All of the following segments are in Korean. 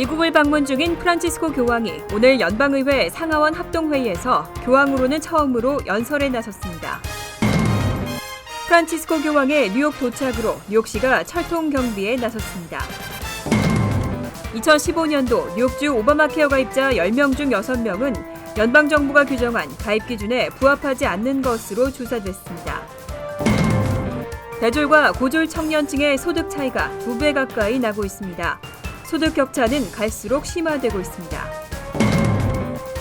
미국을 방문 중인 프란치스코 교황이 오늘 연방의회 상하원 합동회의에서 교황으로는 처음으로 연설에 나섰습니다. 프란치스코 교황의 뉴욕 도착으로 뉴욕시가 철통 경비에 나섰습니다. 2015년도 뉴욕주 오바마케어 가입자 10명 중 6명은 연방정부가 규정한 가입 기준에 부합하지 않는 것으로 조사됐습니다. 대졸과 고졸 청년층의 소득 차이가 2배 가까이 나고 있습니다. 소득 격차는 갈수록 심화되고 있습니다.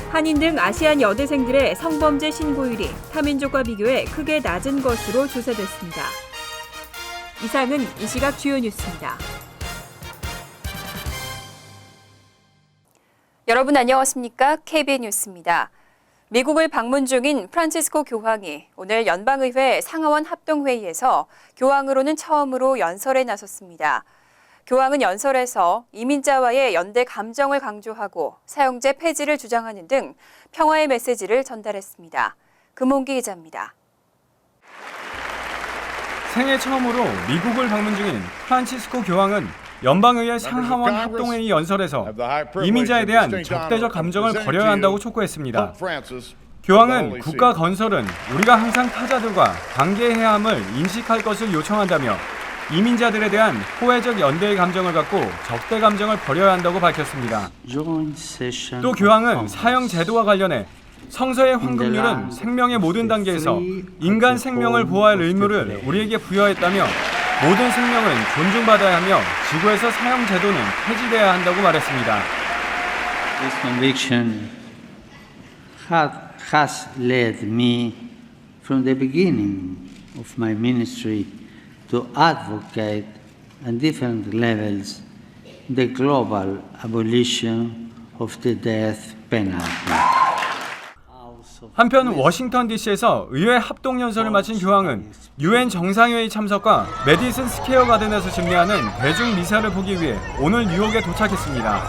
한인 등 아시안 여대생들의 성범죄 신고율이 타민족과 비교해 크게 낮은 것으로 조사됐습니다. 이상은 이 시각 주요 뉴스입니다. 여러분 안녕하십니까? KBN 뉴스입니다. 미국을 방문 중인 프란치스코 교황이 오늘 연방의회 상하원 합동회의에서 교황으로는 처음으로 연설에 나섰습니다. 교황은 연설에서 이민자와의 연대 감정을 강조하고 사형제 폐지를 주장하는 등 평화의 메시지를 전달했습니다. 금홍기 기자입니다. 생애 처음으로 미국을 방문 중인 프란치스코 교황은 연방의회 상하원 합동회의 연설에서 이민자에 대한 적대적 감정을 버려야 한다고 촉구했습니다. 교황은 국가 건설은 우리가 항상 타자들과 관계해야 함을 인식할 것을 요청한다며 이민자들에 대한 호혜적 연대의 감정을 갖고 적대 감정을 버려야 한다고 밝혔습니다. 또 교황은 사형 제도와 관련해 성서의 황금률은 생명의 모든 단계에서 인간 생명을 보호할 의무를 우리에게 부여했다며 모든 생명은 존중받아야 하며 지구에서 사형 제도는 폐지돼야 한다고 말했습니다. This conviction has led me from the beginning of my ministry to advocate at different levels the global abolition of the death penalty. 한편 워싱턴 DC에서 의회 합동 연설을 마친 교황은 UN 정상회의 참석과 메디슨 스퀘어 가든에서 준비하는 대중 미사를 보기 위해 오늘 뉴욕에 도착했습니다.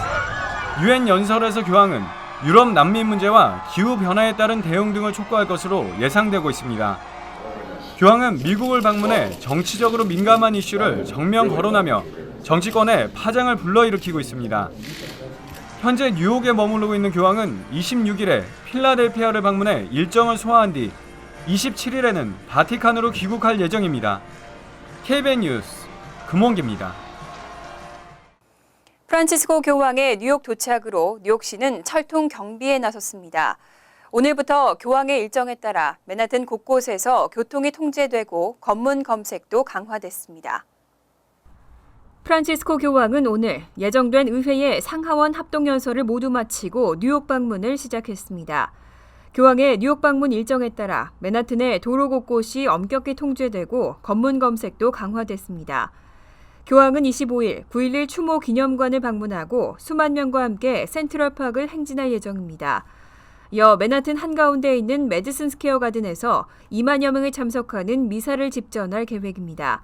UN 연설에서 교황은 유럽 난민 문제와 기후 변화에 따른 대응 등을 촉구할 것으로 예상되고 있습니다. 교황은 미국을 방문해 정치적으로 민감한 이슈를 정면 거론하며 정치권에 파장을 불러일으키고 있습니다. 현재 뉴욕에 머무르고 있는 교황은 26일에 필라델피아를 방문해 일정을 소화한 뒤 27일에는 바티칸으로 귀국할 예정입니다. KBN 뉴스 금홍기입니다. 프란치스코 교황의 뉴욕 도착으로 뉴욕시는 철통 경비에 나섰습니다. 오늘부터 교황의 일정에 따라 맨하튼 곳곳에서 교통이 통제되고 검문 검색도 강화됐습니다. 프란치스코 교황은 오늘 예정된 의회의 상하원 합동연설을 모두 마치고 뉴욕 방문을 시작했습니다. 교황의 뉴욕 방문 일정에 따라 맨하튼의 도로 곳곳이 엄격히 통제되고 검문 검색도 강화됐습니다. 교황은 25일 9.11 추모 기념관을 방문하고 수만 명과 함께 센트럴파크를 행진할 예정입니다. 이어 맨하튼 한가운데에 있는 메디슨 스퀘어 가든에서 2만여 명이 참석하는 미사를 집전할 계획입니다.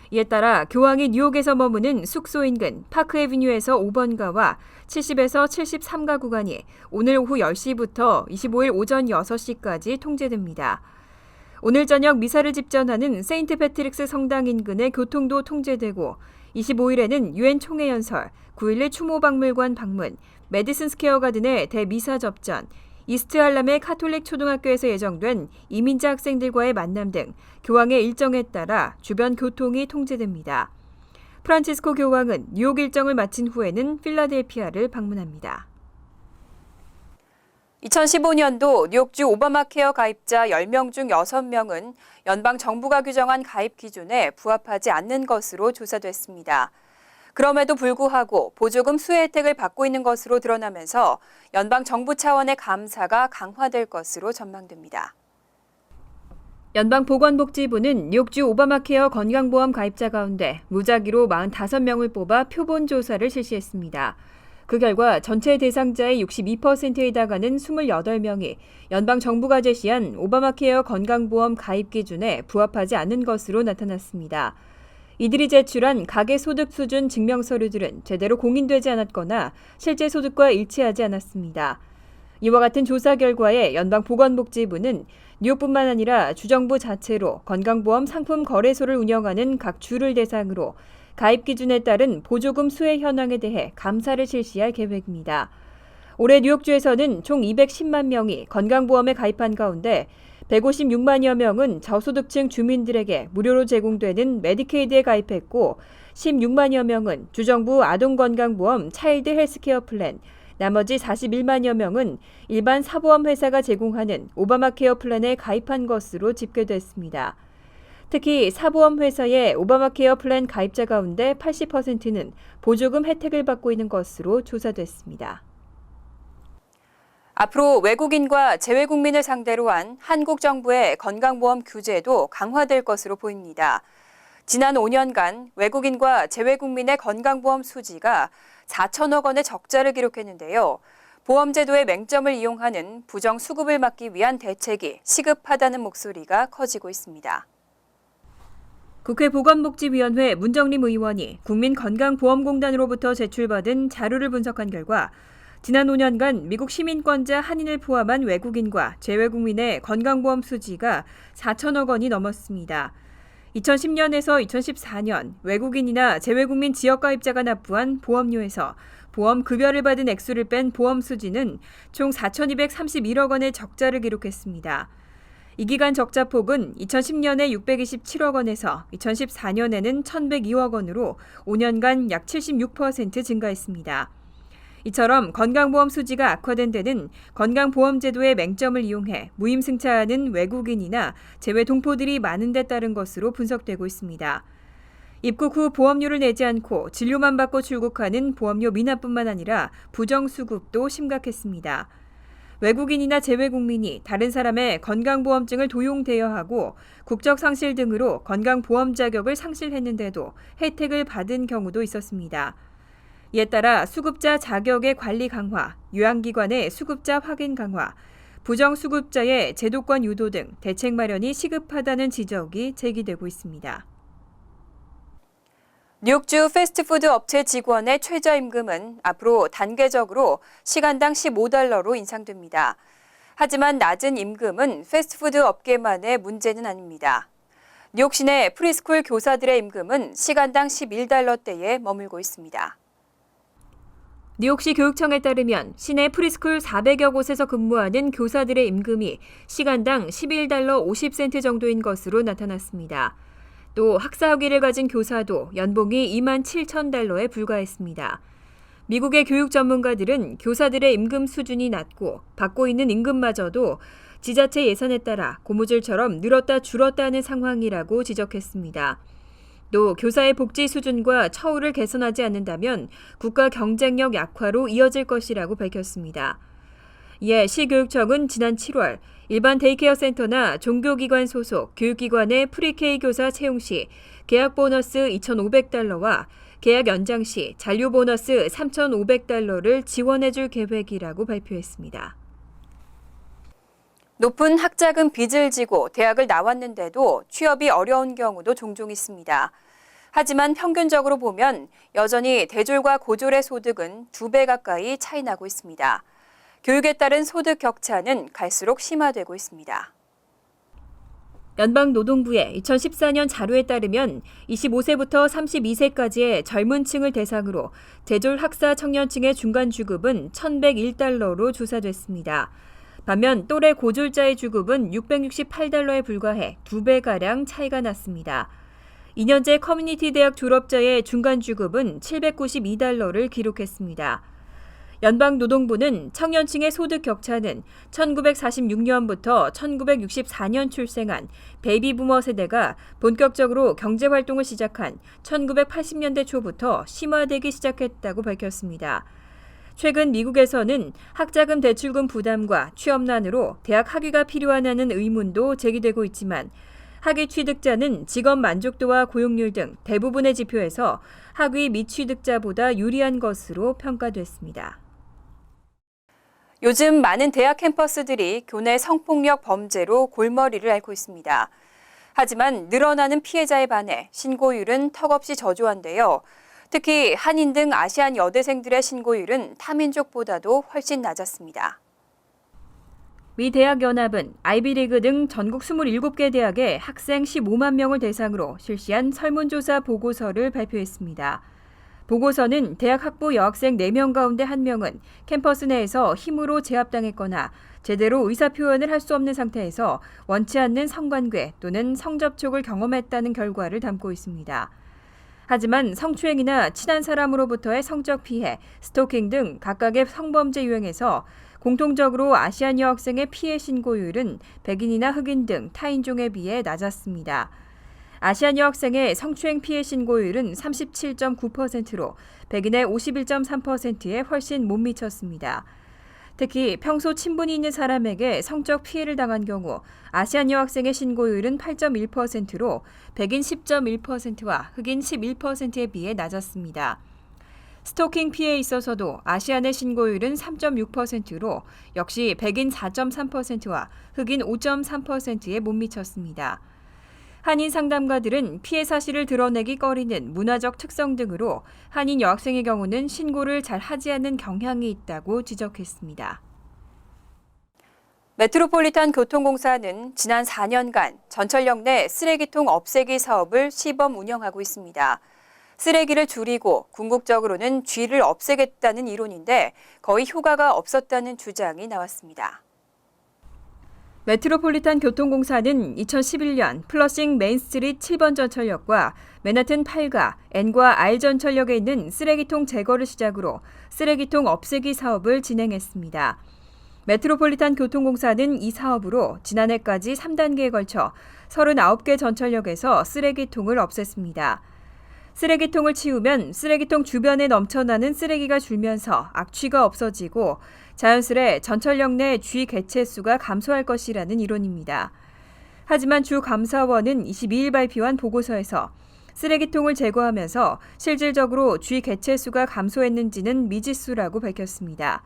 이에 따라 교황이 뉴욕에서 머무는 숙소 인근 파크 애비뉴에서 5번가와 70에서 73가 구간이 오늘 오후 10시부터 25일 오전 6시까지 통제됩니다. 오늘 저녁 미사를 집전하는 세인트 패트릭스 성당 인근의 교통도 통제되고 25일에는 유엔 총회 연설, 9.11 추모 박물관 방문, 메디슨 스퀘어 가든의 대미사 접전, 이스트 할람의 카톨릭 초등학교에서 예정된 이민자 학생들과의 만남 등 교황의 일정에 따라 주변 교통이 통제됩니다. 프란치스코 교황은 뉴욕 일정을 마친 후에는 필라델피아를 방문합니다. 2015년도 뉴욕주 오바마케어 가입자 10명 중 6명은 연방 정부가 규정한 가입 기준에 부합하지 않는 것으로 조사됐습니다. 그럼에도 불구하고 보조금 수혜 혜택을 받고 있는 것으로 드러나면서 연방 정부 차원의 감사가 강화될 것으로 전망됩니다. 연방보건복지부는 뉴욕주 오바마케어 건강보험 가입자 가운데 무작위로 45명을 뽑아 표본 조사를 실시했습니다. 그 결과 전체 대상자의 62%에 해당하는 28명이 연방 정부가 제시한 오바마케어 건강보험 가입 기준에 부합하지 않는 것으로 나타났습니다. 이들이 제출한 가계소득 수준 증명서류들은 제대로 공인되지 않았거나 실제 소득과 일치하지 않았습니다. 이와 같은 조사 결과에 연방보건복지부는 뉴욕뿐만 아니라 주정부 자체로 건강보험 상품 거래소를 운영하는 각 주를 대상으로 가입 기준에 따른 보조금 수혜 현황에 대해 감사를 실시할 계획입니다. 올해 뉴욕주에서는 총 210만 명이 건강보험에 가입한 가운데 156만여 명은 저소득층 주민들에게 무료로 제공되는 메디케이드에 가입했고 16만여 명은 주정부 아동건강보험 차일드 헬스케어 플랜, 나머지 41만여 명은 일반 사보험 회사가 제공하는 오바마케어 플랜에 가입한 것으로 집계됐습니다. 특히 사보험 회사의 오바마케어 플랜 가입자 가운데 80%는 보조금 혜택을 받고 있는 것으로 조사됐습니다. 앞으로 외국인과 재외국민을 상대로 한 한국 정부의 건강보험 규제도 강화될 것으로 보입니다. 지난 5년간 외국인과 재외국민의 건강보험 수지가 4천억 원의 적자를 기록했는데요. 보험제도의 맹점을 이용하는 부정수급을 막기 위한 대책이 시급하다는 목소리가 커지고 있습니다. 국회 보건복지위원회 문정림 의원이 국민건강보험공단으로부터 제출받은 자료를 분석한 결과 지난 5년간 미국 시민권자 한인을 포함한 외국인과 재외국민의 건강보험 수지가 4천억 원이 넘었습니다. 2010년에서 2014년 외국인이나 재외국민 지역가입자가 납부한 보험료에서 보험 급여를 받은 액수를 뺀 보험 수지는 총 4,231억 원의 적자를 기록했습니다. 이 기간 적자폭은 2010년에 627억 원에서 2014년에는 1,102억 원으로 5년간 약 76% 증가했습니다. 이처럼 건강보험 수지가 악화된 데는 건강보험제도의 맹점을 이용해 무임승차하는 외국인이나 재외 동포들이 많은 데 따른 것으로 분석되고 있습니다. 입국 후 보험료를 내지 않고 진료만 받고 출국하는 보험료 미납뿐만 아니라 부정수급도 심각했습니다. 외국인이나 재외국민이 다른 사람의 건강보험증을 도용대여하고 국적 상실 등으로 건강보험 자격을 상실했는데도 혜택을 받은 경우도 있었습니다. 이에 따라 수급자 자격의 관리 강화, 요양기관의 수급자 확인 강화, 부정수급자의 제도권 유도 등 대책 마련이 시급하다는 지적이 제기되고 있습니다. 뉴욕주 패스트푸드 업체 직원의 최저임금은 앞으로 단계적으로 시간당 $15로 인상됩니다. 하지만 낮은 임금은 패스트푸드 업계만의 문제는 아닙니다. 뉴욕 시내 프리스쿨 교사들의 임금은 시간당 $11대에 머물고 있습니다. 뉴욕시 교육청에 따르면 시내 프리스쿨 400여 곳에서 근무하는 교사들의 임금이 시간당 $11 50센트 정도인 것으로 나타났습니다. 또 학사학위를 가진 교사도 연봉이 $27,000에 불과했습니다. 미국의 교육 전문가들은 교사들의 임금 수준이 낮고 받고 있는 임금마저도 지자체 예산에 따라 고무줄처럼 늘었다 줄었다 하는 상황이라고 지적했습니다. 또 교사의 복지 수준과 처우를 개선하지 않는다면 국가 경쟁력 약화로 이어질 것이라고 밝혔습니다. 이에 시교육청은 지난 7월 일반 데이케어 센터나 종교기관 소속 교육기관의 프리K 교사 채용 시 계약 보너스 $2,500와 계약 연장 시 잔류 보너스 $3,500를 지원해 줄 계획이라고 발표했습니다. 높은 학자금 빚을 지고 대학을 나왔는데도 취업이 어려운 경우도 종종 있습니다. 하지만 평균적으로 보면 여전히 대졸과 고졸의 소득은 2배 가까이 차이 나고 있습니다. 교육에 따른 소득 격차는 갈수록 심화되고 있습니다. 연방노동부의 2014년 자료에 따르면 25세부터 32세까지의 젊은 층을 대상으로 대졸 학사 청년층의 중간 주급은 $1,101로 조사됐습니다. 반면 또래 고졸자의 주급은 $668에 불과해 2배가량 차이가 났습니다. 2년제 커뮤니티 대학 졸업자의 중간 주급은 $792를 기록했습니다. 연방노동부는 청년층의 소득 격차는 1946년부터 1964년 출생한 베이비부머 세대가 본격적으로 경제활동을 시작한 1980년대 초부터 심화되기 시작했다고 밝혔습니다. 최근 미국에서는 학자금 대출금 부담과 취업난으로 대학 학위가 필요하다는 의문도 제기되고 있지만 학위 취득자는 직업 만족도와 고용률 등 대부분의 지표에서 학위 미취득자보다 유리한 것으로 평가됐습니다. 요즘 많은 대학 캠퍼스들이 교내 성폭력 범죄로 골머리를 앓고 있습니다. 하지만 늘어나는 피해자에 반해 신고율은 턱없이 저조한데요. 특히 한인 등 아시안 여대생들의 신고율은 타민족보다도 훨씬 낮았습니다. 미 대학연합은 아이비리그 등 전국 27개 대학의 학생 15만 명을 대상으로 실시한 설문조사 보고서를 발표했습니다. 보고서는 대학 학부 여학생 4명 가운데 1명은 캠퍼스 내에서 힘으로 제압당했거나 제대로 의사표현을 할 수 없는 상태에서 원치 않는 성관계 또는 성접촉을 경험했다는 결과를 담고 있습니다. 하지만 성추행이나 친한 사람으로부터의 성적 피해, 스토킹 등 각각의 성범죄 유형에서 공통적으로 아시안 여학생의 피해 신고율은 백인이나 흑인 등 타인종에 비해 낮았습니다. 아시안 여학생의 성추행 피해 신고율은 37.9%로 백인의 51.3%에 훨씬 못 미쳤습니다. 특히 평소 친분이 있는 사람에게 성적 피해를 당한 경우 아시안 여학생의 신고율은 8.1%로 백인 10.1%와 흑인 11%에 비해 낮았습니다. 스토킹 피해에 있어서도 아시안의 신고율은 3.6%로 역시 백인 4.3%와 흑인 5.3%에 못 미쳤습니다. 한인 상담가들은 피해 사실을 드러내기 꺼리는 문화적 특성 등으로 한인 여학생의 경우는 신고를 잘 하지 않는 경향이 있다고 지적했습니다. 메트로폴리탄 교통공사는 지난 4년간 전철역 내 쓰레기통 없애기 사업을 시범 운영하고 있습니다. 쓰레기를 줄이고 궁극적으로는 쥐를 없애겠다는 이론인데 거의 효과가 없었다는 주장이 나왔습니다. 메트로폴리탄 교통공사는 2011년 플러싱 메인스트리트 7번 전철역과 맨하튼 8가 N과 R 전철역에 있는 쓰레기통 제거를 시작으로 쓰레기통 없애기 사업을 진행했습니다. 메트로폴리탄 교통공사는 이 사업으로 지난해까지 3단계에 걸쳐 39개 전철역에서 쓰레기통을 없앴습니다. 쓰레기통을 치우면 쓰레기통 주변에 넘쳐나는 쓰레기가 줄면서 악취가 없어지고 자연스레 전철역 내 쥐 개체 수가 감소할 것이라는 이론입니다. 하지만 주 감사원은 22일 발표한 보고서에서 쓰레기통을 제거하면서 실질적으로 쥐 개체 수가 감소했는지는 미지수라고 밝혔습니다.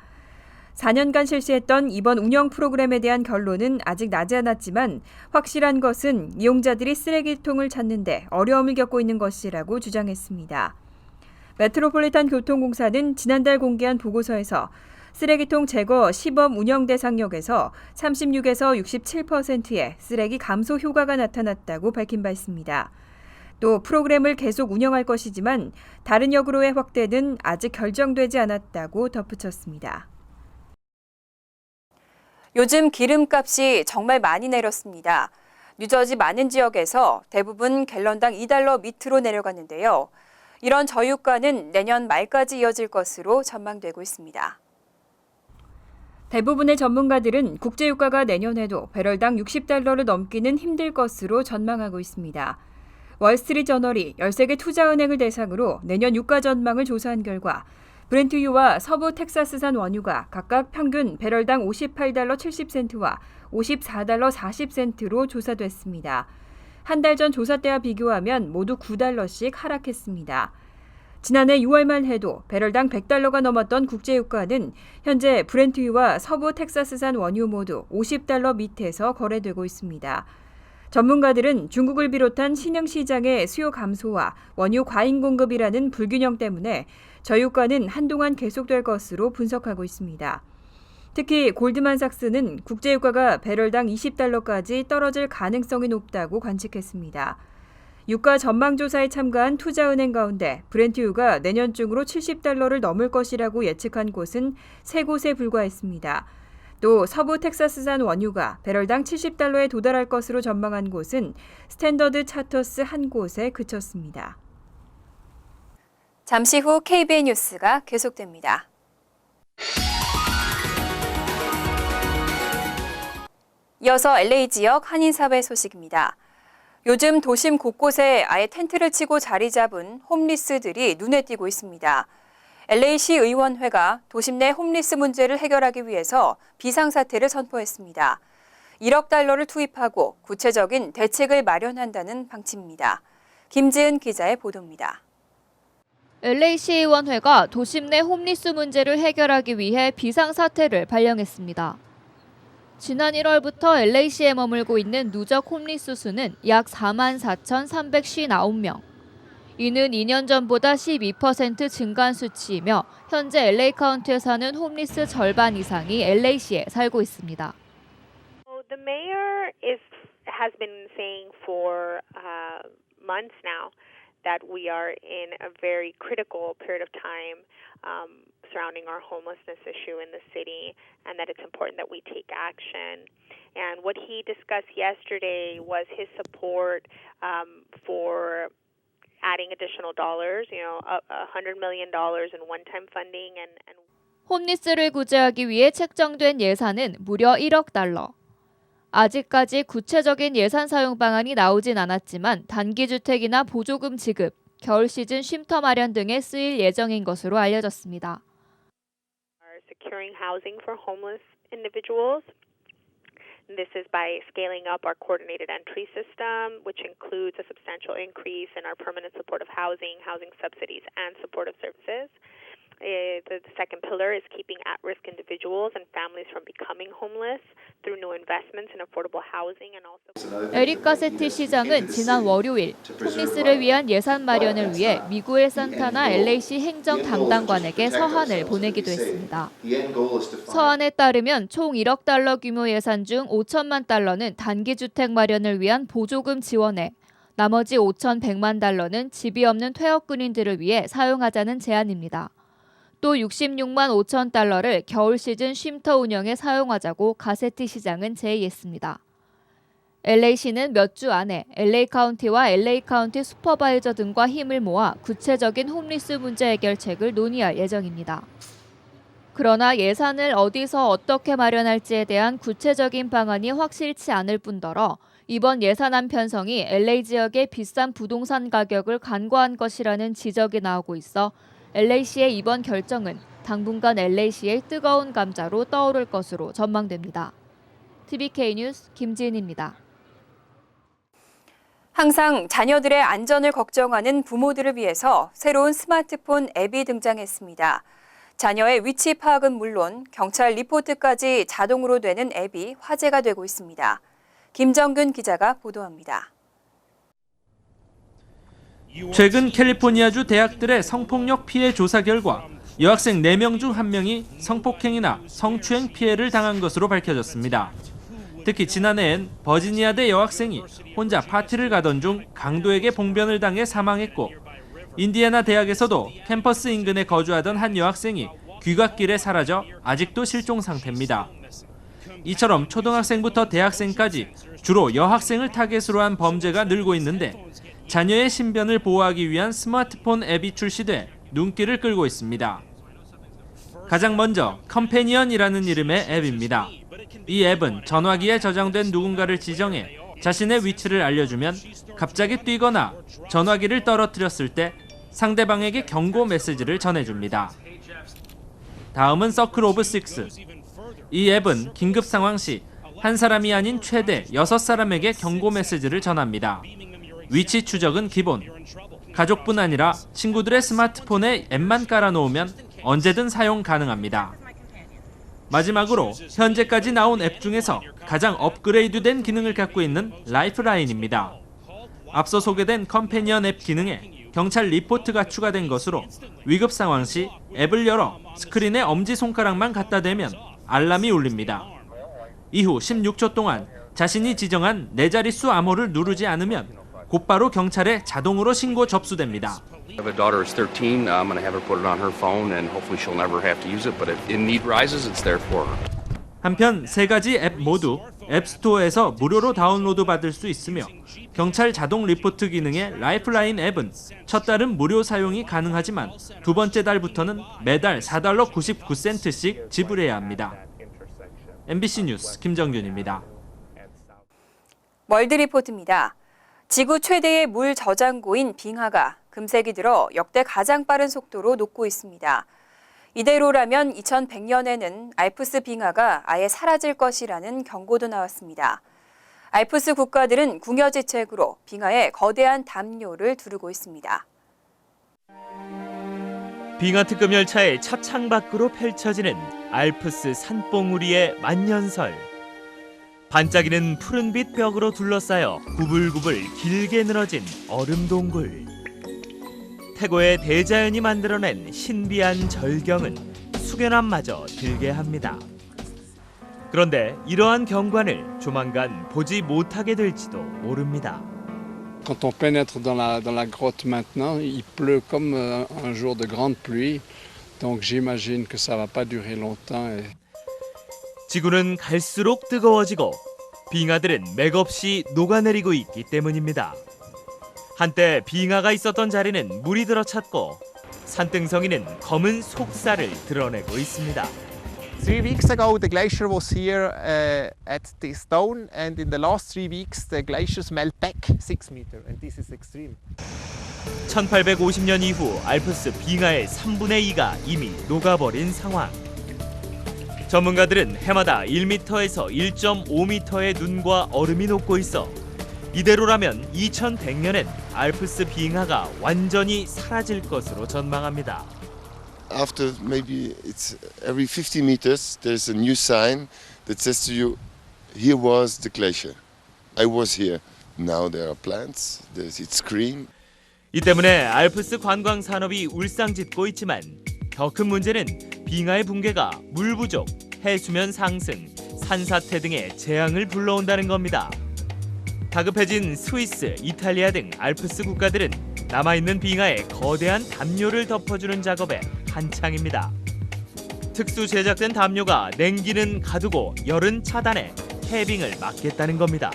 4년간 실시했던 이번 운영 프로그램에 대한 결론은 아직 나지 않았지만 확실한 것은 이용자들이 쓰레기통을 찾는데 어려움을 겪고 있는 것이라고 주장했습니다. 메트로폴리탄 교통공사는 지난달 공개한 보고서에서 쓰레기통 제거 시범 운영 대상역에서 36에서 67%의 쓰레기 감소 효과가 나타났다고 밝힌 바 있습니다. 또 프로그램을 계속 운영할 것이지만 다른 역으로의 확대는 아직 결정되지 않았다고 덧붙였습니다. 요즘 기름값이 정말 많이 내렸습니다. 뉴저지 많은 지역에서 대부분 갤런당 $2 밑으로 내려갔는데요. 이런 저유가는 내년 말까지 이어질 것으로 전망되고 있습니다. 대부분의 전문가들은 국제유가가 내년에도 배럴당 $60를 넘기는 힘들 것으로 전망하고 있습니다. 월스트리트저널이 13개 투자은행을 대상으로 내년 유가 전망을 조사한 결과 브렌트유와 서부 텍사스산 원유가 각각 평균 배럴당 $58 70센트와 $54 40센트로 조사됐습니다. 한 달 전 조사 때와 비교하면 모두 $9씩 하락했습니다. 지난해 6월만 해도 배럴당 $100가 넘었던 국제유가는 현재 브렌트유와 서부 텍사스산 원유 모두 $50 밑에서 거래되고 있습니다. 전문가들은 중국을 비롯한 신흥시장의 수요 감소와 원유 과잉 공급이라는 불균형 때문에 저유가는 한동안 계속될 것으로 분석하고 있습니다. 특히 골드만삭스는 국제유가가 배럴당 $20까지 떨어질 가능성이 높다고 관측했습니다. 유가 전망조사에 참가한 투자은행 가운데 브렌트유가 내년 중으로 $70를 넘을 것이라고 예측한 곳은 3곳에 불과했습니다. 또 서부 텍사스산 원유가 배럴당 $70에 도달할 것으로 전망한 곳은 스탠더드 차터스 한 곳에 그쳤습니다. 잠시 후 KBN 뉴스가 계속됩니다. 이어서 LA 지역 한인사회 소식입니다. 요즘 도심 곳곳에 아예 텐트를 치고 자리 잡은 홈리스들이 눈에 띄고 있습니다. LA시 의원회가 도심 내 홈리스 문제를 해결하기 위해서 비상사태를 선포했습니다. $1억 투입하고 구체적인 대책을 마련한다는 방침입니다. 김지은 기자의 보도입니다. LA시 의원회가 도심 내 홈리스 문제를 해결하기 위해 비상사태를 발령했습니다. 지난 1월부터 LA시에 머물고 있는 누적 홈리스 수는 약 44,359명. 이는 2년 전보다 12% 증가한 수치이며 현재 LA 카운티에 사는 홈리스 절반 이상이 LA시에 살고 있습니다. The mayor has been saying for months now that we are in a very critical period of time surrounding our homelessness issue in the city, and that it's important that we take action. And what he discussed yesterday was his support for adding additional dollars, $100 million in one-time funding and 홈리스를 구제하기 위해 책정된 예산은 무려 1억 달러. 아직까지 구체적인 예산 사용 방안이 나오진 않았지만 단기주택이나 보조금 지급, 겨울 시즌 쉼터 마련 등에 쓰일 예정인 것으로 알려졌습니다. Securing housing for homeless individuals. This is by scaling up our coordinated entry system, which includes a substantial increase in our permanent supportive housing, housing subsidies, and supportive services. The second pillar is keeping at-risk individuals and families from becoming homeless through new investments in affordable housing and also. 에릭 가세티 시장은 지난 월요일 홈리스를 위한 예산 마련을 위해 미구엘 산타나 LA시 행정 담당관에게 서한을 보내기도 했습니다. 서한에 따르면 총 1억 달러 규모 예산 중 5천만 달러는 단기주택 마련을 위한 보조금 지원에 나머지 5,100만 달러는 집이 없는 퇴역군인들을 위해 사용하자는 제안입니다. 또 66만 5천 달러를 겨울 시즌 쉼터 운영에 사용하자고 가세티 시장은 제의했습니다. LA시는 몇 주 안에 LA 카운티와 LA 카운티 슈퍼바이저 등과 힘을 모아 구체적인 홈리스 문제 해결책을 논의할 예정입니다. 그러나 예산을 어디서 어떻게 마련할지에 대한 구체적인 방안이 확실치 않을 뿐더러 이번 예산안 편성이 LA 지역의 비싼 부동산 가격을 간과한 것이라는 지적이 나오고 있어 LA시의 이번 결정은 당분간 LA시의 뜨거운 감자로 떠오를 것으로 전망됩니다. TVK 뉴스 김지은입니다. 항상 자녀들의 안전을 걱정하는 부모들을 위해서 새로운 스마트폰 앱이 등장했습니다. 자녀의 위치 파악은 물론 경찰 리포트까지 자동으로 되는 앱이 화제가 되고 있습니다. 김정균 기자가 보도합니다. 최근 캘리포니아주 대학들의 성폭력 피해 조사 결과 여학생 4명 중 1명이 성폭행이나 성추행 피해를 당한 것으로 밝혀졌습니다. 특히 지난해엔 버지니아대 여학생이 혼자 파티를 가던 중 강도에게 봉변을 당해 사망했고 인디애나 대학에서도 캠퍼스 인근에 거주하던 한 여학생이 귀갓길에 사라져 아직도 실종 상태입니다. 이처럼 초등학생부터 대학생까지 주로 여학생을 타겟으로 한 범죄가 늘고 있는데 자녀의 신변을 보호하기 위한 스마트폰 앱이 출시돼 눈길을 끌고 있습니다. 가장 먼저 컴패니언이라는 이름의 앱입니다. 이 앱은 전화기에 저장된 누군가를 지정해 자신의 위치를 알려주면 갑자기 뛰거나 전화기를 떨어뜨렸을 때 상대방에게 경고 메시지를 전해줍니다. 다음은 서클 오브 6. 이 앱은 긴급 상황 시 한 사람이 아닌 최대 6사람에게 경고 메시지를 전합니다. 위치 추적은 기본. 가족뿐 아니라 친구들의 스마트폰에 앱만 깔아놓으면 언제든 사용 가능합니다. 마지막으로 현재까지 나온 앱 중에서 가장 업그레이드된 기능을 갖고 있는 라이프라인입니다. 앞서 소개된 컴패니언 앱 기능에 경찰 리포트가 추가된 것으로 위급 상황 시 앱을 열어 스크린에 엄지손가락만 갖다 대면 알람이 울립니다. 이후 16초 동안 자신이 지정한 4자릿수 암호를 누르지 않으면 곧바로 경찰에 자동으로 신고 접수됩니다. My daughter is 13. I'm going to have her put it on her phone and hopefully she'll never have to use it, but if in need rises, it's there for her. 한편 3가지 앱 모두 앱스토어에서 무료로 다운로드 받을 수 있으며 경찰 자동 리포트 기능의 라이프라인 앱은 첫 달은 무료 사용이 가능하지만 두 번째 달부터는 매달 $4 99센트씩 지불해야 합니다. MBC 뉴스 김정균입니다. 월드리포트입니다. 지구 최대의 물 저장고인 빙하가 금세기 들어 역대 가장 빠른 속도로 녹고 있습니다. 이대로라면 2100년에는 알프스 빙하가 아예 사라질 것이라는 경고도 나왔습니다. 알프스 국가들은 궁여지책으로 빙하에 거대한 담요를 두르고 있습니다. 빙하 특급 열차의 첫 창밖으로 펼쳐지는 알프스 산봉우리의 만년설. 반짝이는 푸른빛 벽으로 둘러싸여 구불구불 길게 늘어진 얼음 동굴. 태고의 대자연이 만들어낸 신비한 절경은 숙연함마저 들게 합니다. 그런데 이러한 경관을 조만간 보지 못하게 될지도 모릅니다. Quand on pénètre dans la grotte maintenant, il pleut comme un jour de grande pluie. Donc j'imagine que ça va pas durer longtemps. 지구는 갈수록 뜨거워지고 빙하들은 맥없이 녹아내리고 있기 때문입니다. 한때 빙하가 있었던 자리는 물이 들어찼고 산등성이는 검은 속살을 드러내고 있습니다. 3 weeks ago, the glacier was here at the stone, and in the last 3 weeks, the glaciers melt back 6 meters, and this is extreme. 1850년 이후 알프스 빙하의 3분의 2가 이미 녹아버린 상황. 전문가들은 해마다 1m에서 1.5m의 눈과 얼음이 녹고 있어 이대로라면 2100년엔 알프스 빙하가 완전히 사라질 것으로 전망합니다. After maybe it's every 50 meters, there's a new sign that says to you, here was the glacier. I was here. Now there are plants, it's green. 이 때문에 알프스 관광 산업이 울상짓고 있지만 더 큰 문제는 빙하의 붕괴가 물 부족, 해수면 상승, 산사태 등의 재앙을 불러온다는 겁니다. 다급해진 스위스, 이탈리아 등 알프스 국가들은 남아있는 빙하에 거대한 담요를 덮어주는 작업에 한창입니다. 특수 제작된 담요가 냉기는 가두고 열은 차단해 해빙을 막겠다는 겁니다.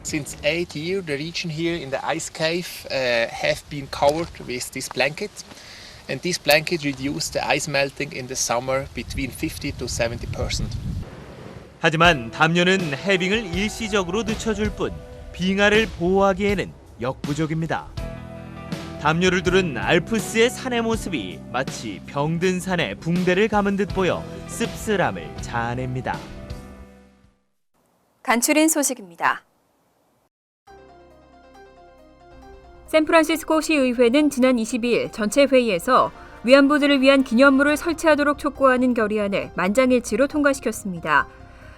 Since 8 years, the region here in the ice cave have been covered with this blanket, and this blanket reduced the ice melting in the summer between 50 to 70%. 하지만 담요는 해빙을 일시적으로 늦춰줄 뿐 빙하를 보호하기에는 역부족입니다. 담요를 두른 알프스의 산의 모습이 마치 병든 산에 붕대를 감은 듯 보여 씁쓸함을 자아냅니다. 간추린 소식입니다. 샌프란시스코 시의회는 지난 22일 전체 회의에서 위안부들을 위한 기념물을 설치하도록 촉구하는 결의안을 만장일치로 통과시켰습니다.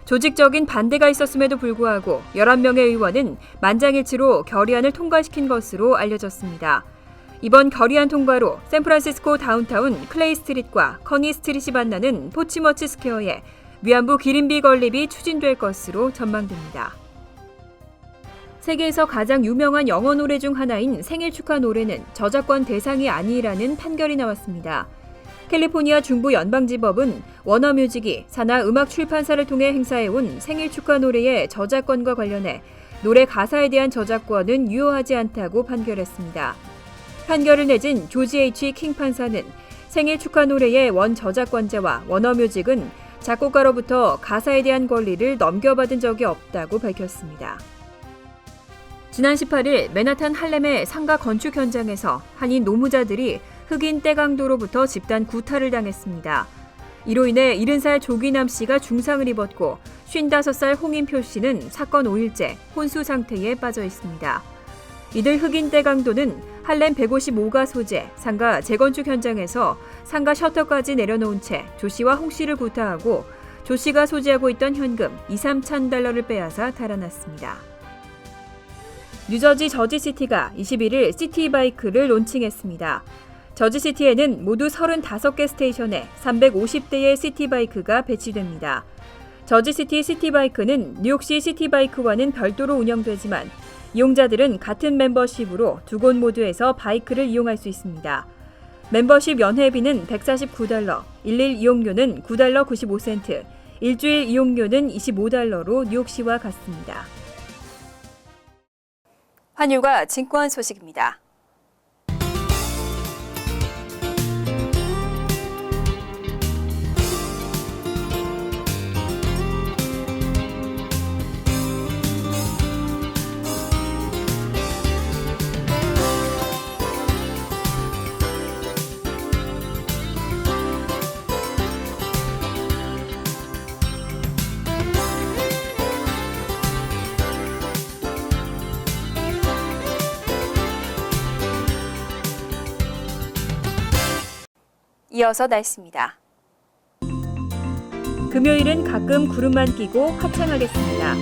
조직적인 반대가 있었음에도 불구하고 11명의 의원은 만장일치로 결의안을 통과시킨 것으로 알려졌습니다. 이번 결의안 통과로 샌프란시스코 다운타운 클레이 스트릿과 커니 스트릿이 만나는 포치머치 스퀘어에 위안부 기린비 건립이 추진될 것으로 전망됩니다. 세계에서 가장 유명한 영어 노래 중 하나인 생일 축하 노래는 저작권 대상이 아니라는 판결이 나왔습니다. 캘리포니아 중부 연방지법은 워너뮤직이 산하 음악 출판사를 통해 행사해온 생일 축하 노래의 저작권과 관련해 노래 가사에 대한 저작권은 유효하지 않다고 판결했습니다. 판결을 내진 조지 H. 킹 판사는 생일 축하 노래의 원 저작권자와 워너뮤직은 작곡가로부터 가사에 대한 권리를 넘겨받은 적이 없다고 밝혔습니다. 지난 18일 맨하탄 할렘의 상가 건축 현장에서 한인 노무자들이 흑인 떼강도로부터 집단 구타를 당했습니다. 이로 인해 70살 조기남 씨가 중상을 입었고 55살 홍인표 씨는 사건 5일째 혼수 상태에 빠져 있습니다. 이들 흑인 떼강도는 할렘 155가 소재 상가 재건축 현장에서 상가 셔터까지 내려놓은 채 조 씨와 홍 씨를 구타하고 조 씨가 소지하고 있던 현금 2-3천 달러를 빼앗아 달아났습니다. 뉴저지 저지시티가 21일 시티바이크를 론칭했습니다. 저지시티에는 모두 35개 스테이션에 350대의 시티바이크가 배치됩니다. 저지시티 시티바이크는 뉴욕시 시티바이크와는 별도로 운영되지만 이용자들은 같은 멤버십으로 두 곳 모두에서 바이크를 이용할 수 있습니다. 멤버십 연회비는 $149, 일일 이용료는 $9 95센트, 일주일 이용료는 $25로 뉴욕시와 같습니다. 환율과 증권 소식입니다. 이어서 날씨입니다. 금요일은 가끔 구름만 끼고 화창하겠습니다.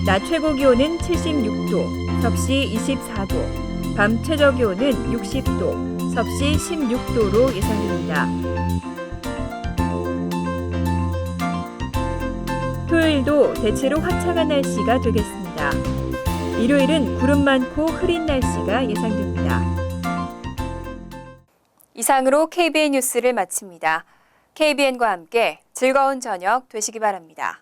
낮 최고 기온은 76도, 섭씨 24도, 밤 최저 기온은 60도, 섭씨 16도로 예상됩니다. 토요일도 대체로 화창한 날씨가 되겠습니다. 일요일은 구름 많고 흐린 날씨가 예상됩니다. 이상으로 KBN 뉴스를 마칩니다. KBN과 함께 즐거운 저녁 되시기 바랍니다.